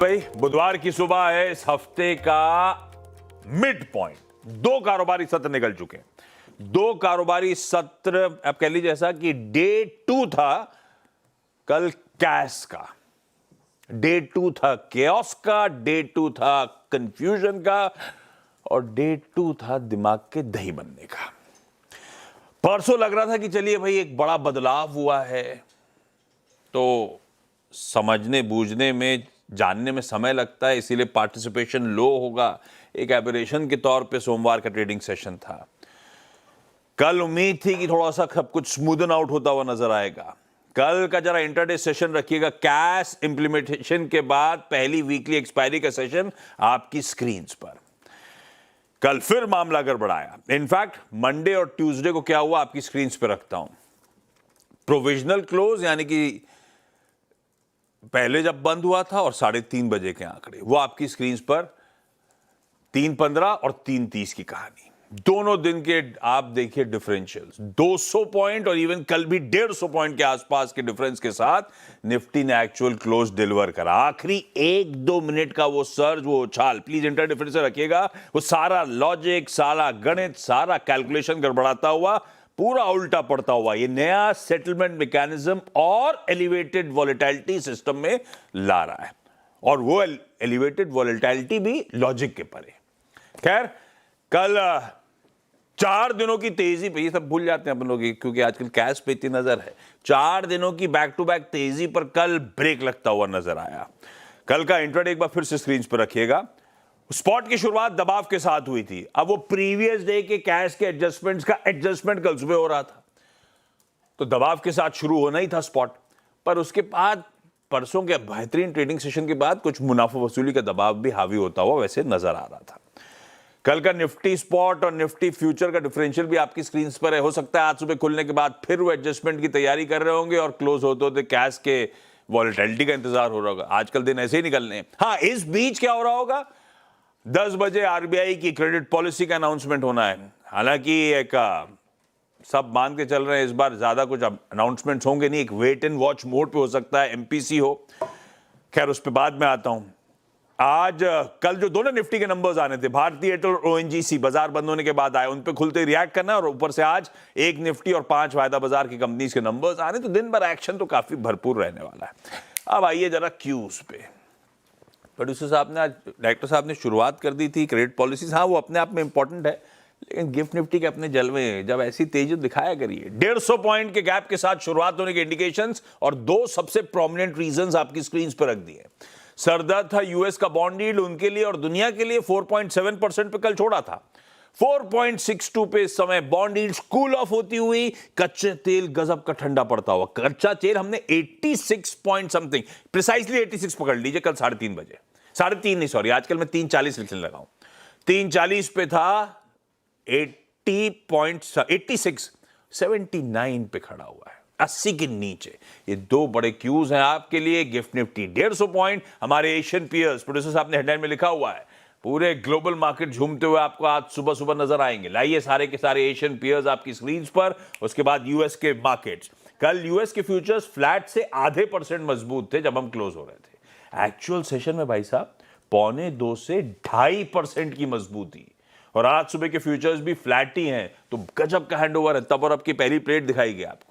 भाई बुधवार की सुबह है इस हफ्ते का मिड पॉइंट। दो कारोबारी सत्र निकल चुके हैं। दो कारोबारी सत्र अब कह लीजिए ऐसा कि डे 2 था कल कैश का, डे 2 था केओस का, डे 2 था कंफ्यूजन का और डे 2 था दिमाग के दही बनने का। परसों लग रहा था कि चलिए भाई एक बड़ा बदलाव हुआ है, तो समझने बूझने में जानने में समय लगता है, इसीलिए पार्टिसिपेशन लो होगा। एक एबरेशन के तौर पे सोमवार का ट्रेडिंग सेशन था। कल उम्मीद थी कि थोड़ा सा सब कुछ स्मूदन आउट होता हुआ नजर आएगा। कल का जरा इंटरडे सेशन रखिएगा। कैश इंप्लीमेंटेशन के बाद पहली वीकली एक्सपायरी का सेशन आपकी स्क्रीन पर। कल फिर मामला गड़बड़ाया। इनफैक्ट मंडे और ट्यूसडे को क्या हुआ आपकी स्क्रीन पे रखता हूं। प्रोविजनल क्लोज यानी कि पहले जब बंद हुआ था और 3:30 बजे के आंकड़े वो आपकी स्क्रीन पर 3:15 और 3:30 की कहानी। दोनों दिन के आप देखिए डिफरेंशियल्स 200 पॉइंट और इवन कल भी 150 पॉइंट के आसपास के डिफरेंस के साथ निफ्टी ने एक्चुअल क्लोज डिलीवर करा। आखिरी 1-2 मिनट का वो सर्ज, वो उछाल, प्लीज इंटर डिफरेंस रखिएगा, वो सारा लॉजिक, सारा गणित, सारा कैलकुलेशन गड़बड़ाता हुआ, पूरा उल्टा पड़ता हुआ ये नया सेटलमेंट मैकेनिज्म और एलिवेटेड वॉलेटिलिटी सिस्टम में ला रहा है। और वो एलिवेटेड वॉलेटिलिटी भी लॉजिक के परे। खैर कल 4 दिनों की तेजी पे, ये सब भूल जाते हैं अपन लोग क्योंकि आजकल कैश पे इतनी नजर है। 4 दिनों की बैक टू बैक तेजी पर कल ब्रेक लगता हुआ नजर आया। कल का इंट्राडे एक बार फिर से स्क्रीन पर रखिएगा। स्पॉट की शुरुआत दबाव के साथ हुई थी। अब वो प्रीवियस डे के कैश के एडजस्टमेंट्स का एडजस्टमेंट कल सुबह हो रहा था, तो दबाव के साथ शुरू होना ही था स्पॉट। पर उसके बाद परसों के बेहतरीन ट्रेडिंग सेशन के बाद कुछ मुनाफा वसूली का दबाव भी हावी होता हुआ वैसे नजर आ रहा था। कल का निफ्टी स्पॉट और निफ्टी फ्यूचर का डिफरेंशियल भी आपकी स्क्रीन पर है। हो सकता है आज सुबह खुलने के बाद फिर वो एडजस्टमेंट की तैयारी कर रहे होंगे और क्लोज होते होते कैश के वॉलेटिलिटी का इंतजार हो रहा होगा। आजकल दिन ऐसे ही निकलने हैं। हाँ, इस बीच क्या हो रहा होगा, 10 बजे आरबीआई की क्रेडिट पॉलिसी का अनाउंसमेंट होना है। हालांकि एक सब मान के चल रहे हैं इस बार ज्यादा कुछ अनाउंसमेंट्स होंगे नहीं, एक वेट एंड वॉच मोड पे हो सकता है, एमपीसी हो। खैर उस पर बाद में आता हूं। आज कल जो दोनों निफ्टी के नंबर्स आने थे, भारतीय एयरटेल और ओएनजीसी, बाजार बंद होने के बाद आए, उन पे खुलते रिएक्ट करना और ऊपर से आज एक निफ्टी और 5 वायदा बाजार की कंपनीज के नंबर्स आने, तो दिन भर एक्शन तो काफी भरपूर रहने वाला है। अब आइए जरा क्यूज पे। प्रोड्यूसर साहब ने आज, डायरेक्टर साहब ने शुरुआत कर दी थी क्रेडिट पॉलिसीज। हाँ, वो अपने आप में इंपॉर्टेंट है, लेकिन गिफ्ट निफ्टी के अपने जलवे जब ऐसी तेजी दिखाया करिए। 150 पॉइंट के गैप के साथ शुरुआत होने के इंडिकेशंस और दो सबसे प्रोमिनेंट रीजंस आपकी स्क्रीन पर रख दिए। सरदर्द था यूएस का बॉन्ड यील्ड उनके लिए और दुनिया के लिए 4.7% पे कल छोड़ा था। 4.62 पे इस समय बॉन्ड यील्ड कूल ऑफ होती हुई, कच्चे तेल गजब का ठंडा पड़ता हुआ। कच्चा तेल हमने 86 पॉइंट समथिंग, प्रिसाइसली 86 पकड़ लीजिए कल 3:30 बजे, 3:30 नहीं सॉरी, आजकल मैं 3:40 लिखने लगा हूं। 3:40 पे था 86 79 पे खड़ा हुआ है, 80 के नीचे। ये दो बड़े क्यूज हैं आपके लिए। गिफ्ट निफ्टी 150 पॉइंट, हमारे एशियन पीयर्स, प्रोड्यूसर साहब ने हेडलाइन में लिखा हुआ है, पूरे ग्लोबल मार्केट झूमते हुए आपको आज सुबह सुबह नजर आएंगे। लाइए सारे के सारे एशियन पीयर्स आपकी स्क्रीन पर। उसके बाद यूएस के मार्केट्स। कल यूएस के फ्यूचर्स फ्लैट से आधे % मजबूत थे जब हम क्लोज हो रहे थे। एक्चुअल सेशन में भाई साहब 1.25 से 2.5% की मजबूती, और आज सुबह के फ्यूचर्स भी फ्लैट ही हैं, तो गजब का हैंडओवर है। तब और अब की पहली प्लेट दिखाई गई आपको।